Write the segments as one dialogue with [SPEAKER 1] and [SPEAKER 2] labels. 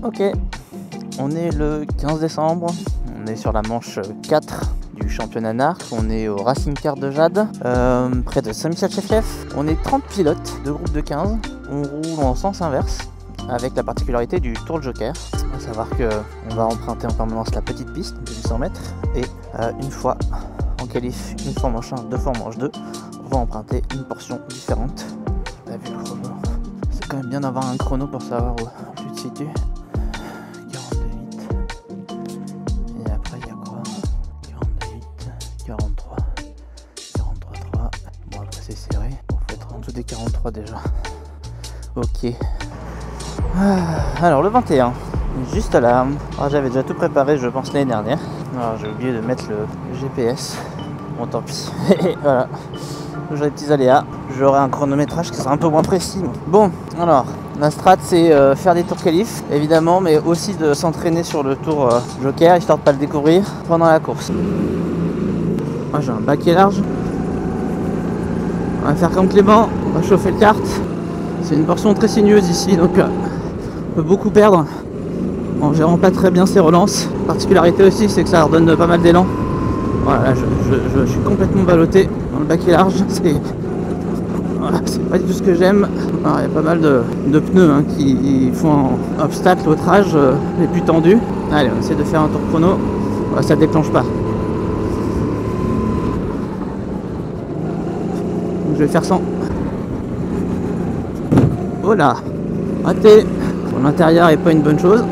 [SPEAKER 1] Ok, on est le 15 décembre, on est sur la manche 4 du championnat NARC, on est au Racing Car de Jade, près de Saint-Michel-Chef-Lief. On est 30 pilotes, deux groupes de 15, on roule en sens inverse, avec la particularité du Tour de Joker. À savoir qu'on va emprunter en permanence la petite piste de 800 mètres, et une fois en qualif, une fois en manche 1, deux fois en manche 2, on va emprunter une portion différente. T'as vu le chrono? C'est quand même bien d'avoir un chrono pour savoir où tu te situes. 42,8. Et après il y a quoi? 42,8, 43, 43,3. Bon après c'est serré. Bon, faut être en dessous des 43 déjà. Ok. Alors le 21. Juste là. Alors, j'avais déjà tout préparé je pense l'année dernière. Alors j'ai oublié de mettre le GPS. Bon tant pis. Voilà. J'aurai des petits aléas. J'aurai un chronométrage qui sera un peu moins précis. Bon, alors, la strat c'est faire des tours qualif, évidemment, mais aussi de s'entraîner sur le tour Joker, histoire de pas le découvrir pendant la course. Moi j'ai un baquet large. On va faire comme Clément, on va chauffer le kart. C'est une portion très sinueuse ici, donc on peut beaucoup perdre en gérant pas très bien ses relances. La particularité aussi, c'est que ça redonne pas mal d'élan. Voilà, je suis complètement ballotté dans le baquet large. Voilà, c'est pas du tout ce que j'aime. Il y a pas mal de pneus qui font un obstacle au trage les plus tendus. Allez, on essaie de faire un tour chrono. Voilà, ça déclenche pas. Donc, je vais faire 100. Voilà, raté. Bon, l'intérieur est pas une bonne chose.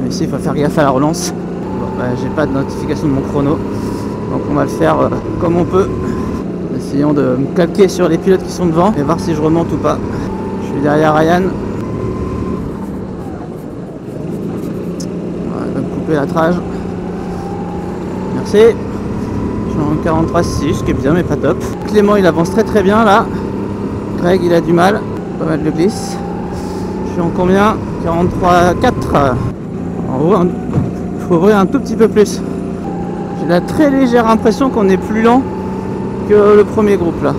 [SPEAKER 1] Mais ici, il faut faire gaffe à la relance. Bon, j'ai pas de notification de mon chrono. Donc on va le faire comme on peut. Essayons de me calquer sur les pilotes qui sont devant et voir si je remonte ou pas. Je suis derrière Ryan. Voilà, il va me couper la trage. Merci. Je suis en 43,6, ce qui est bien mais pas top. Clément il avance très bien là. Greg il a du mal. Pas mal de glisse. Je suis en combien? 43,4. En gros, il faut ouvrir un tout petit peu plus. J'ai la très légère impression qu'on est plus lent que le premier groupe là.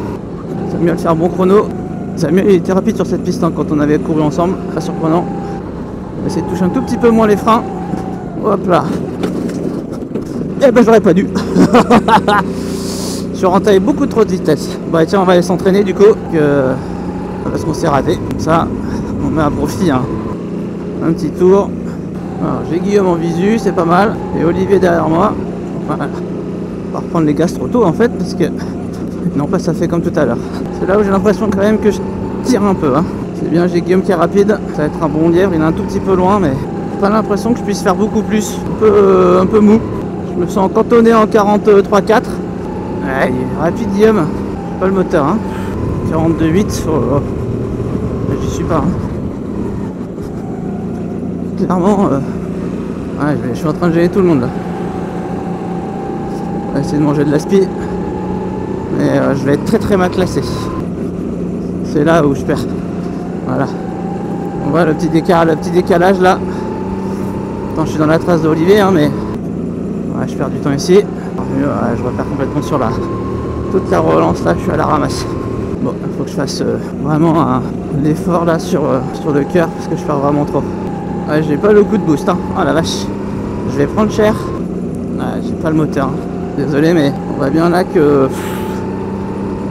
[SPEAKER 1] Samuel fait un bon chrono. Samuel il était rapide sur cette piste quand on avait couru ensemble, très surprenant. On va essayer de toucher un tout petit peu moins les freins. Hop là. Eh ben j'aurais pas dû. Je suis rentré avec beaucoup trop de vitesse. Bah tiens on va aller s'entraîner du coup parce qu'on s'est raté. Comme ça on met à profit un petit tour. Alors j'ai Guillaume en visu, c'est pas mal. Et Olivier derrière moi. Voilà. On va reprendre les gaz trop tôt en fait parce que non pas ça fait comme tout à l'heure. C'est là où j'ai l'impression quand même que je tire un peu. C'est bien, j'ai Guillaume qui est rapide, ça va être un bon lièvre, il est un tout petit peu loin mais j'ai pas l'impression que je puisse faire beaucoup plus. Un peu mou. Je me sens cantonné en 43,4. Ouais, il est rapide Guillaume. Pas le moteur 42,8. Oh. J'y suis pas. Clairement ouais, je suis en train de gêner tout le monde là. On va essayer de manger de l'aspi. Mais je vais être très mal classé. C'est là où je perds. Voilà. On voit le petit décalage là. Attends, je suis dans la trace d'Olivier mais ouais, je perds du temps ici. Ouais, je repère complètement sur toute la relance là, je suis à la ramasse. Bon, il faut que je fasse vraiment l'effort là sur le cœur parce que je perds vraiment trop. Ouais, j'ai pas le coup de boost. Oh la vache. Je vais prendre cher. Ouais, j'ai pas le moteur. Désolé mais on voit bien là que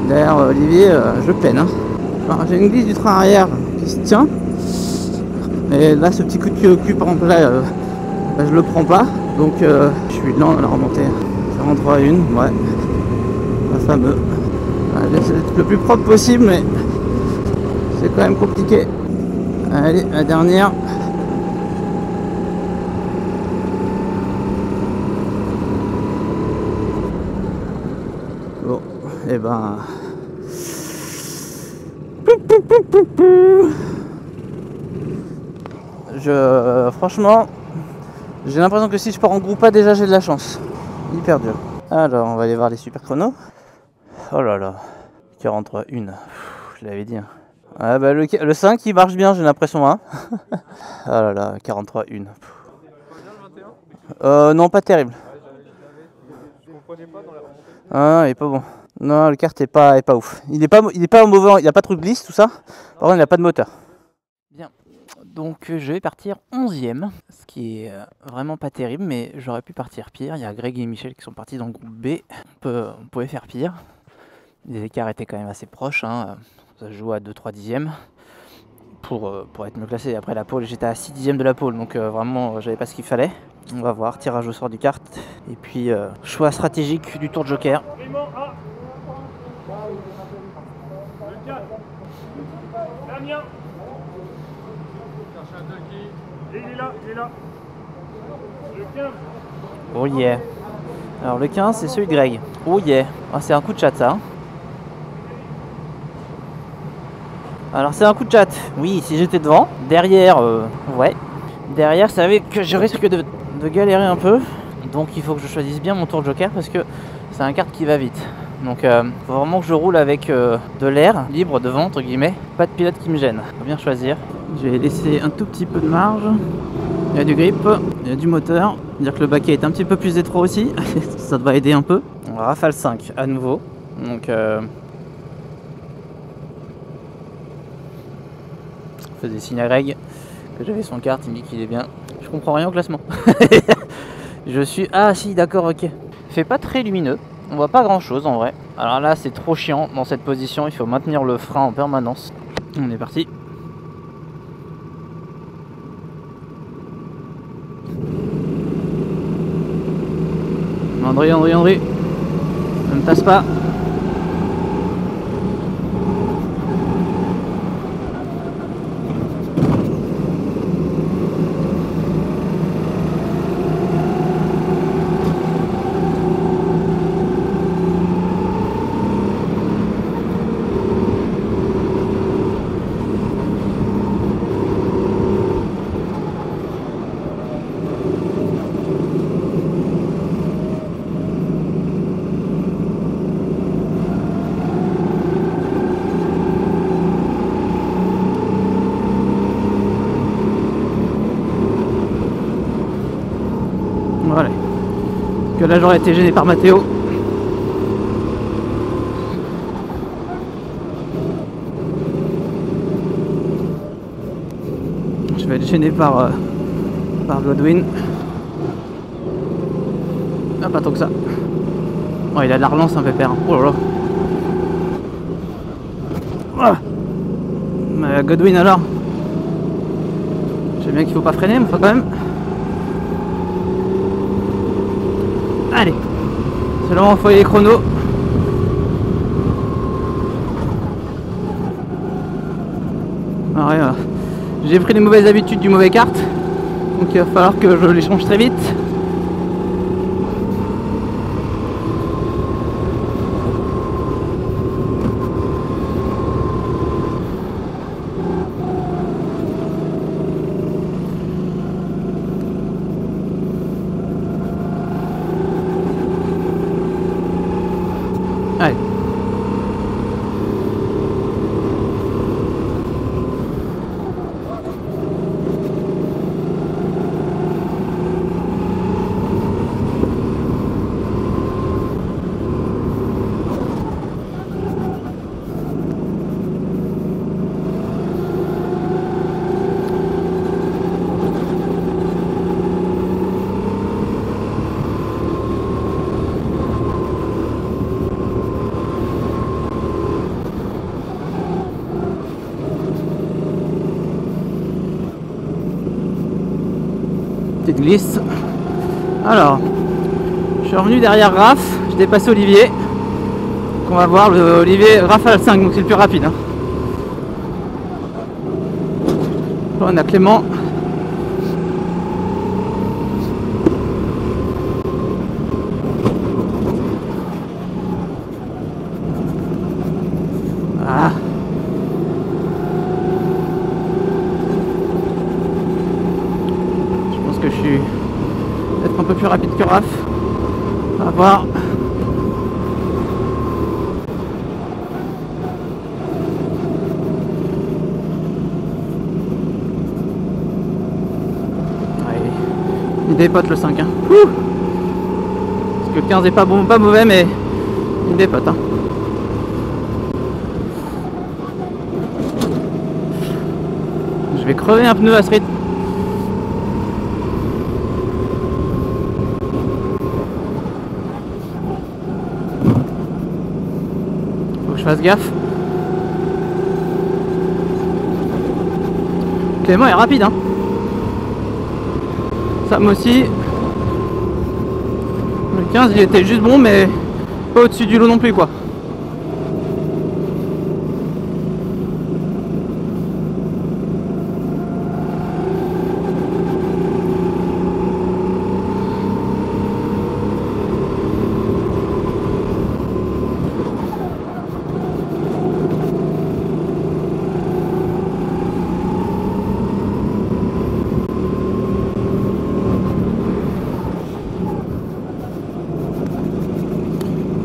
[SPEAKER 1] derrière Olivier je peine. Alors, j'ai une glisse du train arrière qui se tient. Et là ce petit coup de pied au cul par exemple là je le prends pas. Donc je suis lent à la remontée. 43,1, ouais. Pas fameux. J'essaie d'être le plus propre possible mais c'est quand même compliqué. Allez, la dernière. Bon, et ben... Franchement, j'ai l'impression que si je pars en groupe A, déjà j'ai de la chance. Hyper dur. Alors, on va aller voir les super chronos. Oh là là, 43,1. Je l'avais dit. Ah bah le 5 il marche bien, j'ai l'impression. Oh là là, 43,1. Non, pas terrible. Ah, il est pas bon. Non, le kart est pas ouf. Il est pas mauvais, il a pas trop de glisse, tout ça. Par contre, il a pas de moteur. Bien. Donc je vais partir 11e, ce qui est vraiment pas terrible, mais j'aurais pu partir pire. Il y a Greg et Michel qui sont partis dans le groupe B. On pouvait faire pire. Les écarts étaient quand même assez proches, hein. Ça se joue à 2-3 dixièmes pour être mieux classé. Après la pole, j'étais à 6 dixièmes de la pole, donc vraiment j'avais pas ce qu'il fallait. On va voir, tirage au sort du kart, et puis choix stratégique du tour de joker.
[SPEAKER 2] Il est là, il est là. Le 15.
[SPEAKER 1] Oh yeah. Alors le 15 c'est celui de Greg. Oh yeah. Ah, c'est un coup de chat ça. Alors c'est un coup de chat. Oui, si j'étais devant. Derrière, ouais. Derrière, ça savait que je risque de galérer un peu. Donc il faut que je choisisse bien mon tour de joker parce que c'est un kart qui va vite. Donc faut vraiment que je roule avec de l'air libre devant, entre guillemets. Pas de pilote qui me gêne. Faut bien choisir. Je vais laisser un tout petit peu de marge. Il y a du grip, il y a du moteur. Dire que le baquet est un petit peu plus étroit aussi. Ça doit aider un peu. Rafale 5 à nouveau. Donc je faisais signe à Greg que j'avais son kart, il me dit qu'il est bien. Je comprends rien au classement. Je suis... Ah si, d'accord, ok. Fait pas très lumineux. On voit pas grand chose en vrai. Alors là c'est trop chiant dans cette position. Il faut maintenir le frein en permanence. On est parti. André, ne me tasse pas. Voilà. Que là j'aurais été gêné par Mathéo. Je vais être gêné par Godwin. Ah, pas tant que ça. Oh, il a de la relance un pépère. Oh là là. Ah. Mais Godwin alors. Je sais bien qu'il faut pas freiner, mais faut quand même. Allez, c'est le moment où il faut les chronos. Alors, voilà. J'ai pris les mauvaises habitudes du mauvais kart, donc il va falloir que je les change très vite. Allez. Petite glisse. Alors, je suis revenu derrière Raph, je dépasse Olivier. Donc on va voir le Olivier Rafale 5, donc c'est le plus rapide. Hein. Là, on a Clément. Ah. Je pense que je suis peut-être un peu plus rapide que Raph. On va voir. Il dépote le 5. Hein. Parce que le 15 est pas bon, pas mauvais, mais il dépote. Hein. Je vais crever un pneu à ce rythme. Faut que je fasse gaffe. Clément est rapide, hein. Sam aussi. Le 15 il était juste bon, mais pas au-dessus du lot non plus, quoi.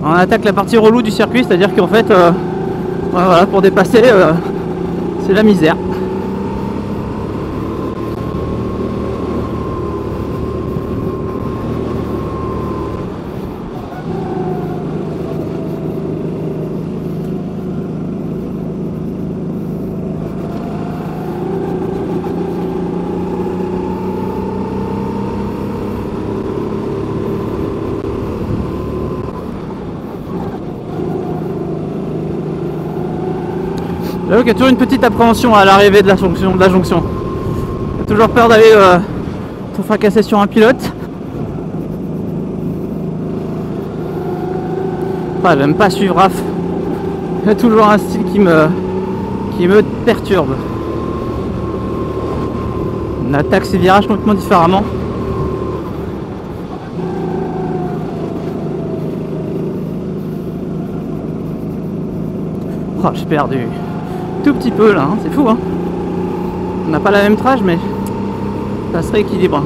[SPEAKER 1] On attaque la partie relou du circuit, c'est-à-dire qu'en fait, voilà, pour dépasser, c'est la misère. J'avoue qu'il y a toujours une petite appréhension à l'arrivée de la jonction. J'ai toujours peur d'aller se fracasser sur un pilote. Enfin, j'aime pas suivre Raph. Il y a toujours un style qui me perturbe. On attaque ces virages complètement différemment. Oh, j'ai perdu tout petit peu là, hein. C'est fou, hein. On n'a pas la même trage, mais ça se rééquilibre.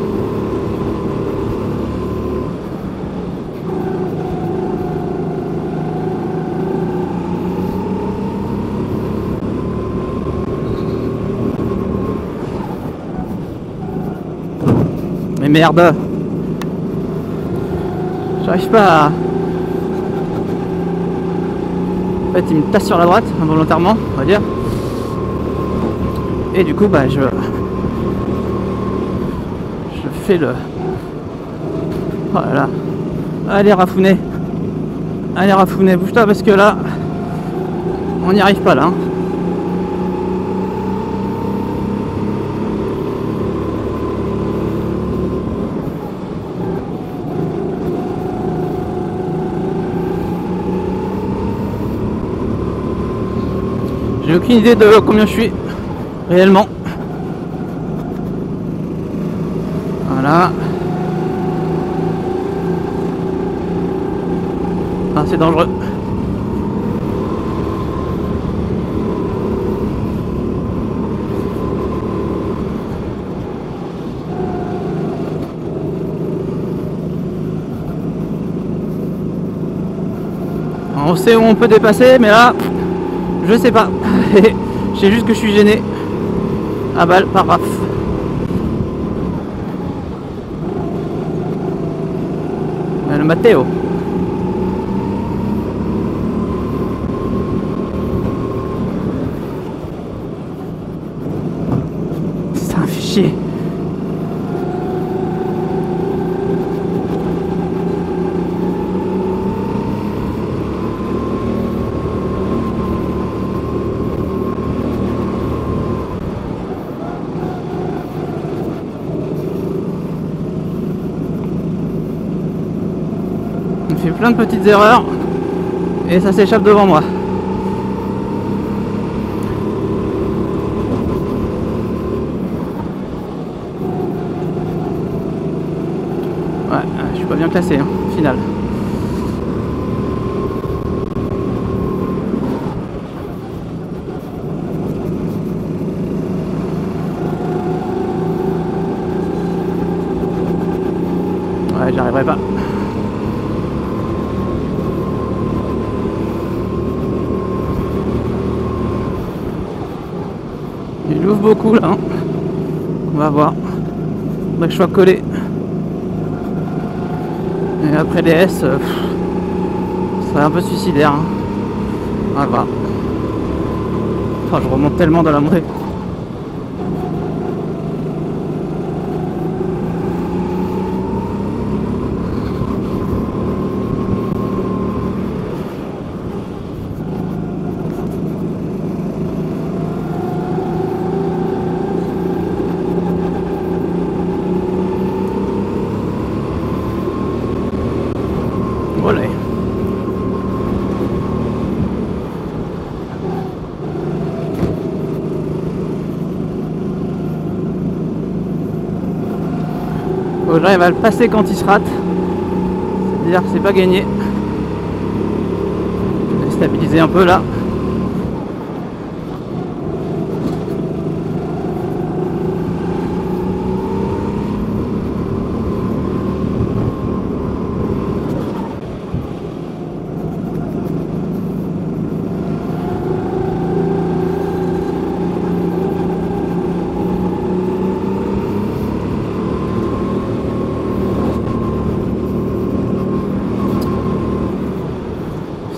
[SPEAKER 1] Mais merde, j'arrive pas à... En fait, il me tasse sur la droite involontairement, on va dire. Et du coup, bah, je fais le... Voilà. Allez, Rafounet. Allez, Rafounet, bouge-toi parce que là, on n'y arrive pas là. Hein. J'ai aucune idée de combien je suis réellement. Voilà. Ah, c'est dangereux. On sait où on peut dépasser, mais là, je sais pas. Je sais juste que je suis gêné à balle par Raph. Le Matteo. C'est un fichier. J'ai plein de petites erreurs et ça s'échappe devant moi. Ouais, je suis pas bien classé, hein, au final. Ouais, j'y arriverai pas. Il ouvre beaucoup là, hein. On va voir. Faudrait que je sois collé. Et après les S, ça serait un peu suicidaire. Hein. On va voir. Oh, je remonte tellement dans la montée. Faut que j'arrive à le passer quand il se rate. C'est-à-dire que c'est pas gagné. Je vais stabiliser un peu là.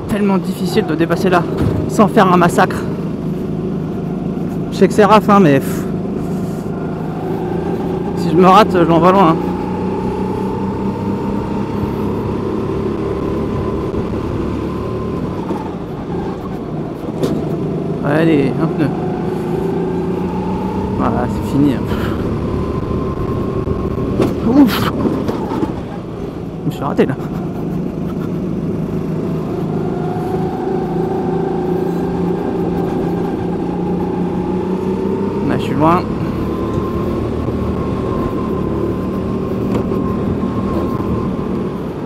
[SPEAKER 1] Tellement difficile de dépasser là sans faire un massacre. Je sais que c'est raf hein, mais si je me rate je l'envoie loin hein. Allez, un pneu. Voilà, c'est fini. Ouf. Je me suis raté là. Je suis loin.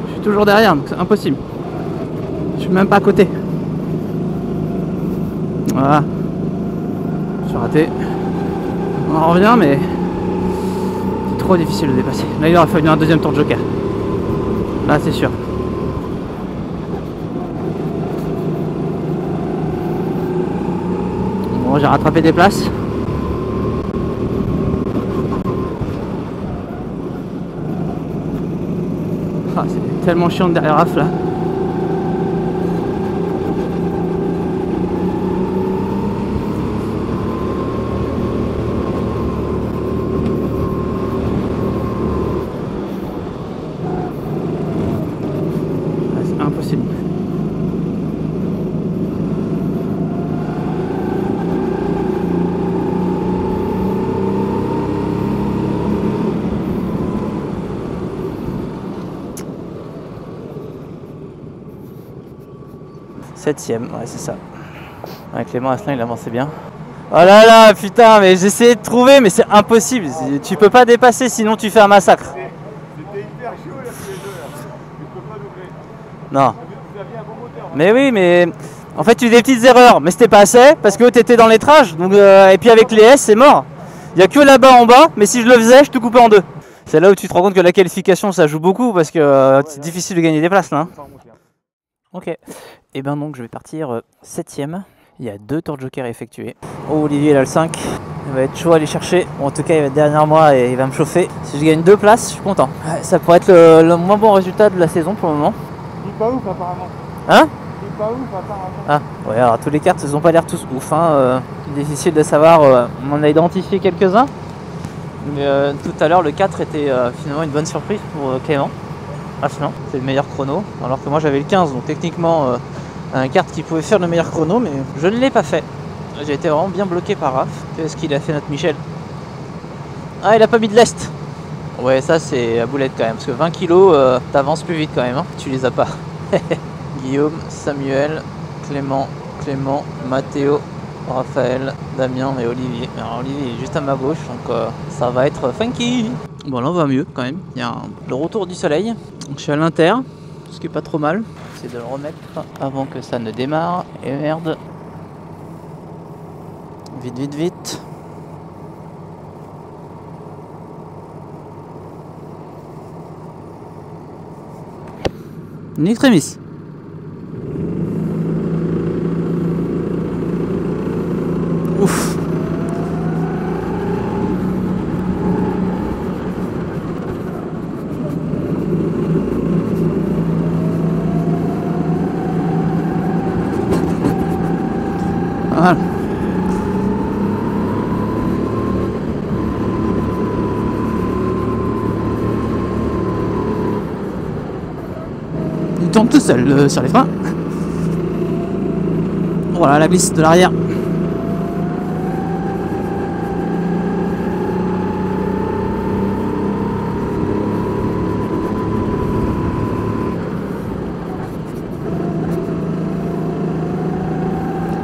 [SPEAKER 1] Je suis toujours derrière, donc c'est impossible. Je suis même pas à côté. Voilà. Je suis raté. On en revient, mais c'est trop difficile de dépasser. Là, il aurait fallu un deuxième tour de joker. Là, c'est sûr. Bon, j'ai rattrapé des places. Ah, c'est tellement chiant derrière Raph là. Ah, c'est impossible. Septième, ouais c'est ça. Ouais, Clément Asselin il avançait bien. Oh là là, putain, mais j'ai essayé de trouver, mais c'est impossible. Tu peux pas dépasser, sinon tu fais un massacre.
[SPEAKER 2] C'était hyper chaud là, tous les deux là. Tu peux pas doubler.
[SPEAKER 1] Non.
[SPEAKER 2] Vous aviez un bon moteur.
[SPEAKER 1] Mais oui, mais en fait tu fais des petites erreurs, mais c'était pas assez parce que t'étais dans les trages. Donc, et puis avec les S, c'est mort. Il y a que là-bas en bas, mais si je le faisais, je te coupais en deux. C'est là où tu te rends compte que la qualification ça joue beaucoup parce que c'est difficile de gagner des places là. Hein. Ok, et ben donc je vais partir 7ème. Il y a 2 tours de joker effectués. Oh, Olivier il a le 5. Il va être chaud à aller chercher. Bon, en tout cas il va être derrière moi et il va me chauffer. Si je gagne 2 places, je suis content. Ouais, ça pourrait être le moins bon résultat de la saison pour le moment.
[SPEAKER 2] Il est pas ouf apparemment.
[SPEAKER 1] Hein?
[SPEAKER 2] Il est pas ouf apparemment.
[SPEAKER 1] Ah ouais, alors tous les cartes ils ont pas l'air tous ouf hein. Difficile de savoir, on en a identifié quelques-uns. Mais tout à l'heure le 4 était finalement une bonne surprise pour Clément. Asselin, c'est le meilleur chrono, alors que moi j'avais le 15, donc techniquement un kart qui pouvait faire le meilleur chrono, mais je ne l'ai pas fait. J'ai été vraiment bien bloqué par Raph. Qu'est-ce qu'il a fait notre Michel? Ah, il a pas mis de lest. Ouais, ça c'est à boulette quand même, parce que 20 kg, t'avances plus vite quand même, hein. Tu les as pas. Guillaume, Samuel, Clément, Mathéo, Raphaël, Damien et Olivier. Alors Olivier est juste à ma gauche, donc ça va être funky. Bon là on va mieux quand même, il y a le retour du soleil. Donc, je suis à l'inter, ce qui est pas trop mal. C'est de le remettre avant que ça ne démarre. Et merde. Vite, vite, vite. Une extremis. Ouf. Voilà. Il tombe tout seul sur les freins. Voilà la glisse de l'arrière.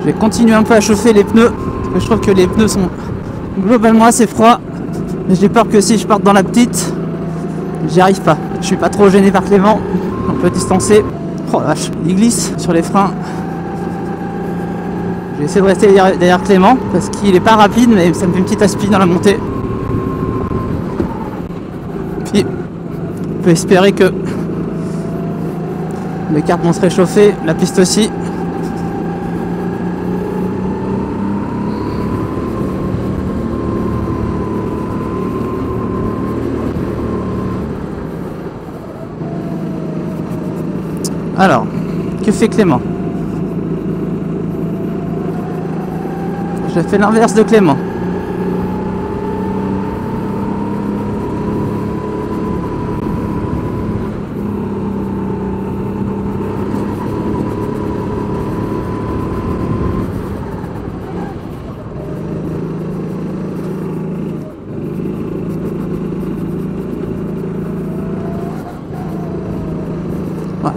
[SPEAKER 1] Je vais continuer un peu à chauffer les pneus parce que je trouve que les pneus sont globalement assez froids. Mais j'ai peur que si je parte dans la petite, J'y arrive pas. Je suis pas trop gêné par Clément. On peut distancer. Oh la vache, il glisse sur les freins. Je vais essayer de rester derrière Clément parce qu'il est pas rapide, mais ça me fait une petite aspi dans la montée. Puis on peut espérer que les cartes vont se réchauffer, la piste aussi. Alors, que fait Clément? Je fais l'inverse de Clément.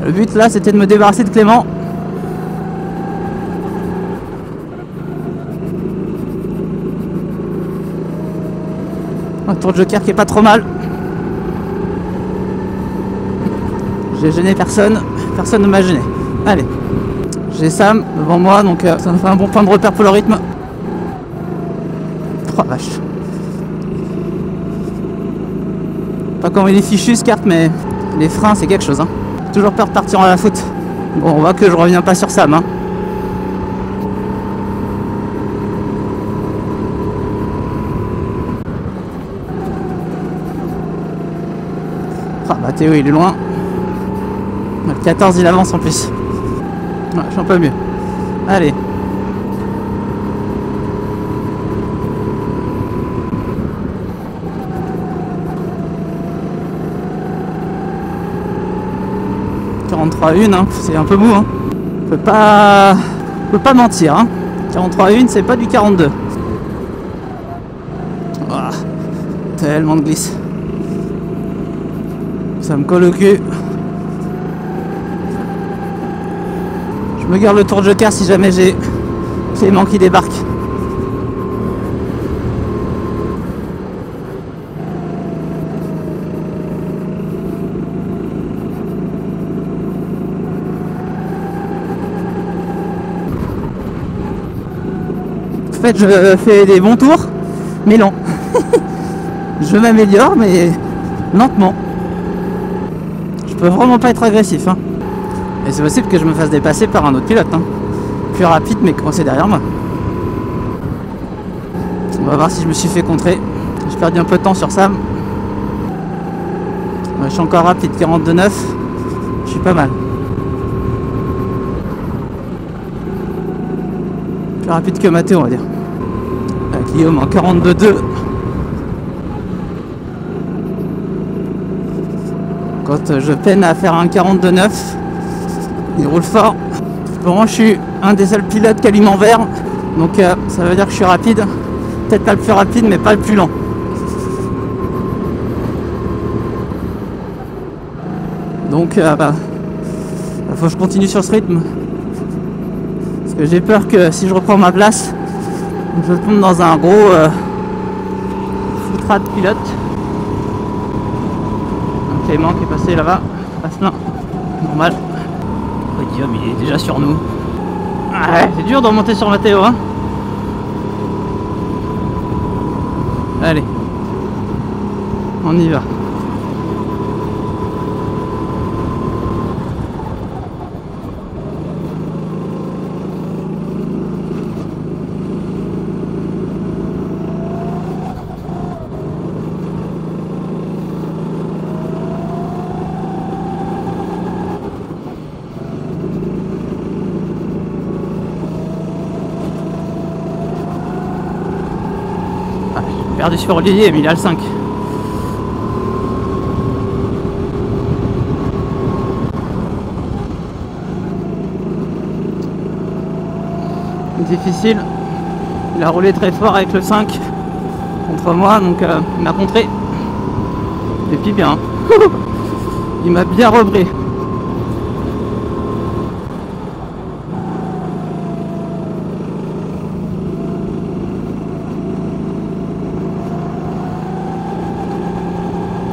[SPEAKER 1] Le but là, c'était de me débarrasser de Clément. Un tour de joker qui est pas trop mal. J'ai gêné personne, personne ne m'a gêné. Allez, j'ai Sam devant moi, donc ça me fait un bon point de repère pour le rythme. Oh vache. Pas comment il est fichu ce kart, mais les freins c'est quelque chose, hein. Toujours peur de partir à la faute. Bon, on voit que je reviens pas sur Sam, hein. Ah bah Théo il est loin. Le 14 il avance en plus. Ouais, je suis un peu mieux. Allez. Hein, c'est un peu mou, hein. On peut pas mentir, hein. 43,1 c'est pas du 42. Oh, tellement de glisse. Ça me colle au cul. Je me garde le tour de joker si jamais j'ai Clément qui débarque. En fait, je fais des bons tours, mais lent. Je m'améliore, mais lentement. Je peux vraiment pas être agressif, hein. Et c'est possible que je me fasse dépasser par un autre pilote, hein. Plus rapide, mais coincé derrière moi. On va voir si je me suis fait contrer. J'ai perdu un peu de temps sur Sam. Ouais, je suis encore rapide, 42,9. Je suis pas mal. Plus rapide que Mathéo, on va dire. Guillaume en 42,2. Quand je peine à faire un 42,9, il roule fort. Pour moi, je suis un des seuls pilotes qui allume en vert. Donc ça veut dire que je suis rapide. Peut-être pas le plus rapide, mais pas le plus lent. Donc faut que je continue sur ce rythme. Parce que j'ai peur que si je reprends ma place, je tombe dans un gros foutrat de pilote. Un Clément qui est passé là-bas, passe là, normal. Oh, Guillaume il est déjà sur nous. Ouais, c'est dur de remonter sur Mathéo, hein. Allez, on y va. Perdu sur Olivier, mais il a le 5. Difficile. Il a roulé très fort avec le 5 contre moi, donc il m'a contré. Et puis bien. Il m'a bien rebré.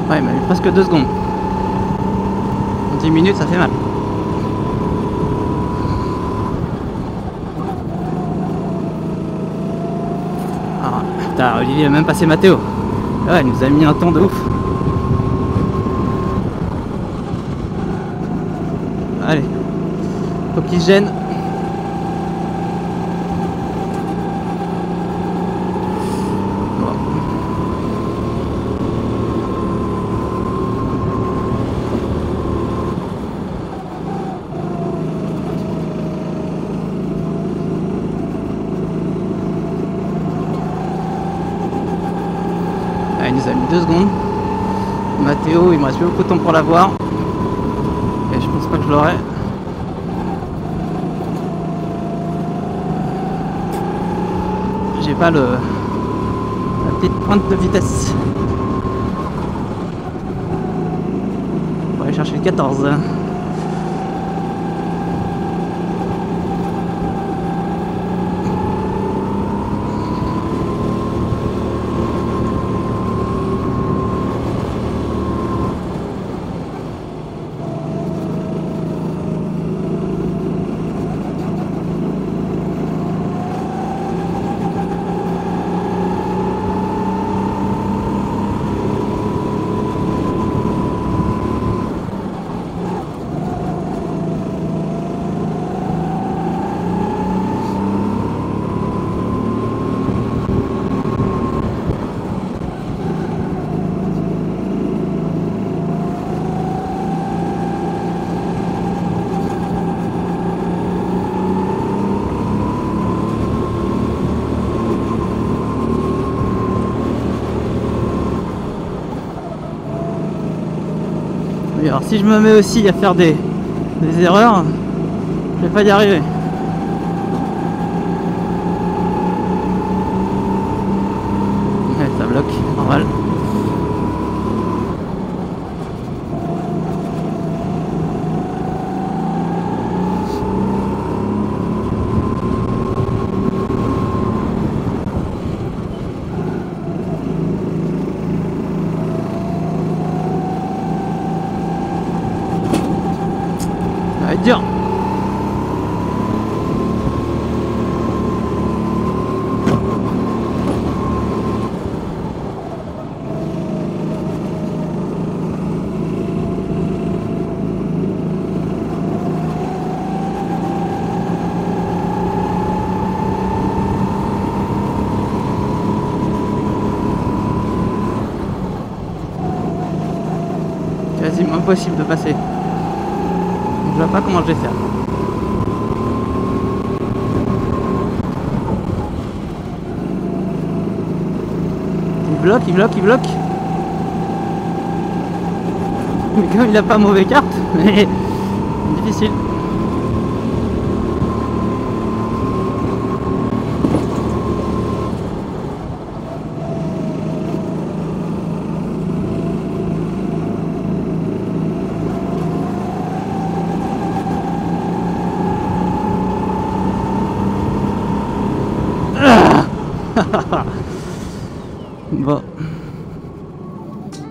[SPEAKER 1] Ouais, il m'a mis presque 2 secondes. En 10 minutes, ça fait mal. Ah, putain, Olivier a même passé Mathéo. Ouais, il nous a mis un temps de ouf. Allez, faut qu'il se gêne. Il nous a mis 2 secondes. Mathéo, il me reste plus beaucoup de temps pour l'avoir. Et je pense pas que je l'aurai. J'ai pas la petite pointe de vitesse. On va aller chercher le 14. Oui, alors si je me mets aussi à faire des erreurs, je vais pas y arriver. Ouais, ça bloque, normal. Ça va être dur. Quasiment impossible de passer. Je vois pas comment je vais faire. Il bloque. Mais comme il a pas mauvais carte, mais difficile.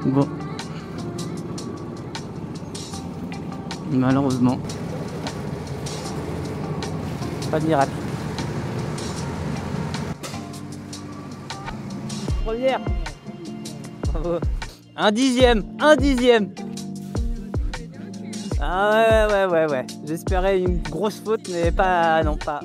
[SPEAKER 1] Bon. Malheureusement. Pas de miracle. Première. Bravo. Un dixième. Ah ouais. J'espérais une grosse faute, mais pas. Non, pas.